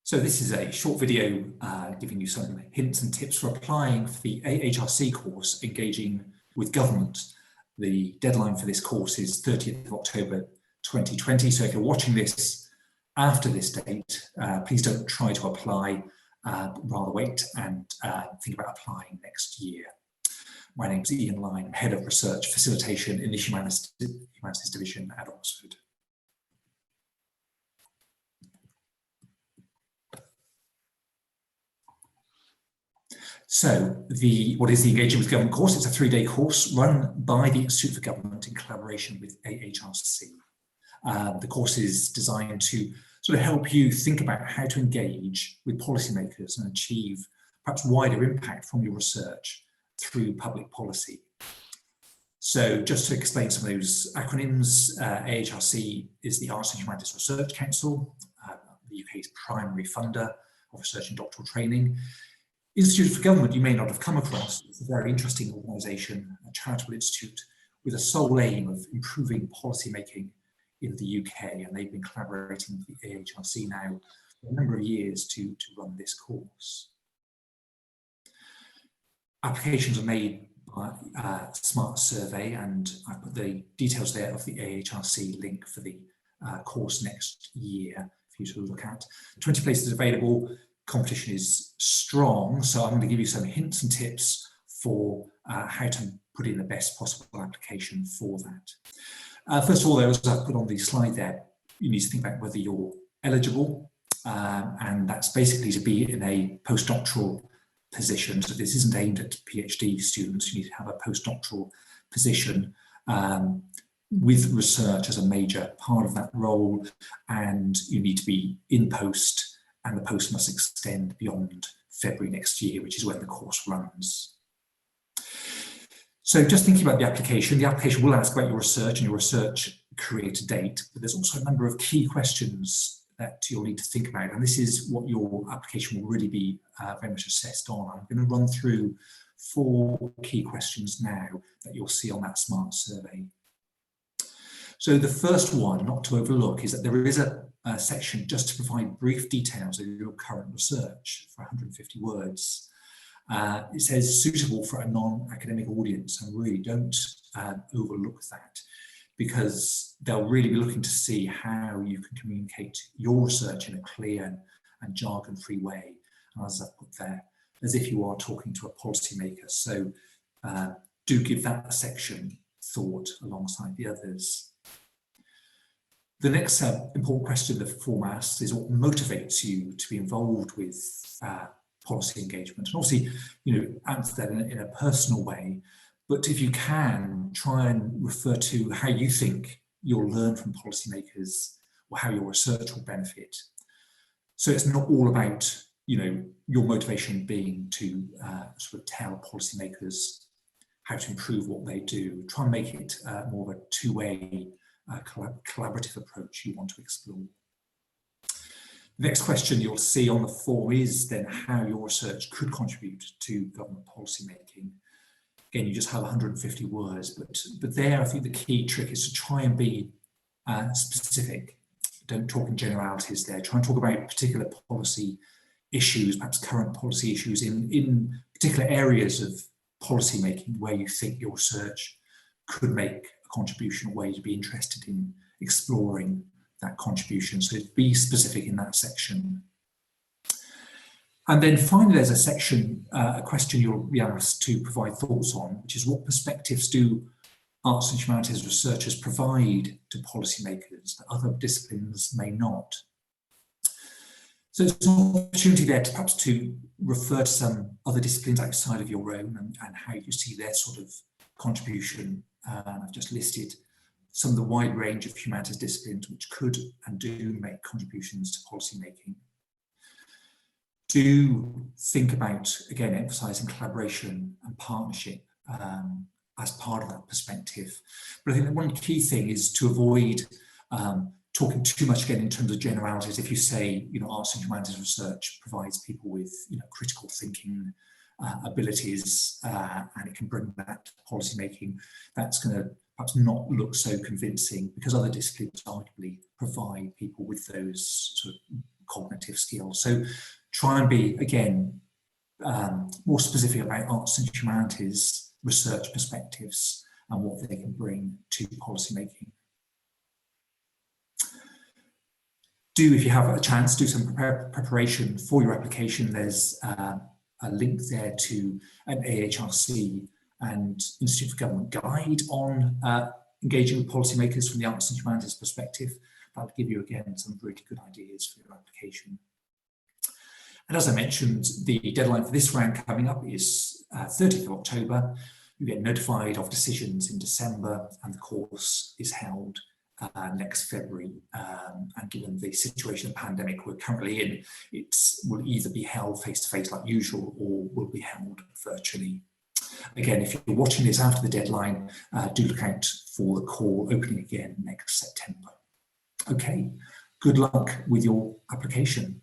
So this is a short video giving you some hints and tips for applying for the AHRC course, Engaging with Government. The deadline for this course is 30th of October 2020. So if you're watching this after this date, please don't try to apply, rather wait and think about applying next year. My name is Ian Lyne, I'm Head of Research Facilitation in the Humanities Division at Oxford. So what is the Engaging with Government course? It's a 3-day course run by the Institute for Government in collaboration with AHRC. The course is designed to sort of help you think about how to engage with policymakers and achieve perhaps wider impact from your research through public policy. So just to explain some of those acronyms, AHRC is the Arts and Humanities Research Council, the UK's primary funder of research and doctoral training. Institute for Government you may not have come across. It's a very interesting organisation, a charitable institute with a sole aim of improving policy making in the UK, and they've been collaborating with the AHRC now for a number of years to run this course. Applications are made by Smart Survey, and I put the details there of the AHRC link for the course next year for you to look at. 20 places available. Competition is strong, so I'm going to give you some hints and tips for how to put in the best possible application for that. First of all, as I've put on the slide there, you need to think about whether you're eligible, and that's basically to be in a postdoctoral position. So this isn't aimed at PhD students. You need to have a postdoctoral position with research as a major part of that role, and you need to be in post, and the post must extend beyond February next year, which is when the course runs. So just thinking about the application will ask about your research and your research career to date, but there's also a number of key questions that you'll need to think about, and this is what your application will really be very much assessed on. I'm going to run through 4 key questions now that you'll see on that Smart Survey. So the first one, not to overlook, is that there is a section just to provide brief details of your current research for 150 words. It says suitable for a non-academic audience, and really don't overlook that, because they'll really be looking to see how you can communicate your research in a clear and jargon-free way, and as I've put there, as if you are talking to a policymaker. So do give that section thought alongside the others. The next important question the form asks is what motivates you to be involved with policy engagement, and obviously, answer that in a personal way. But if you can, try and refer to how you think you'll learn from policymakers, or how your research will benefit. So it's not all about, your motivation being to sort of tell policymakers how to improve what they do. Try and make it more of a two-way collaborative approach you want to explore. The next question you'll see on the form is then how your research could contribute to government policy making. Again, you just have 150 words, but there I think the key trick is to try and be specific. Don't talk in generalities there. Try and talk about particular policy issues, perhaps current policy issues in particular areas of policy making where you think your research could make a contribution, or where you'd be interested in exploring that contribution. So be specific in that section. And then finally, there's a section, a question you'll be asked to provide thoughts on, which is what perspectives do arts and humanities researchers provide to policymakers that other disciplines may not? So it's an opportunity there to perhaps to refer to some other disciplines outside of your own and how you see their sort of contribution. I've just listed some of the wide range of humanities disciplines which could and do make contributions to policy making. Do think about, again, emphasising collaboration and partnership as part of that perspective. But I think that one key thing is to avoid talking too much, again, in terms of generalities. If you say, arts and humanities research provides people with, critical thinking abilities, and it can bring that to policy making, that's going to perhaps not look so convincing, because other disciplines arguably provide people with those sort of cognitive skills. So try and be, again, more specific about arts and humanities research perspectives and what they can bring to policy making. Do, if you have a chance, do some preparation for your application. There's a link there to an AHRC and Institute of Government guide on engaging with policymakers from the arts and humanities perspective. That'll give you, again, some really good ideas for your application. And as I mentioned, the deadline for this round coming up is 30th of October. You get notified of decisions in December, and the course is held next February. And given the situation of the pandemic we're currently in, it will either be held face-to-face like usual or will be held virtually. Again, if you're watching this after the deadline, do look out for the call opening again next September. Okay, good luck with your application.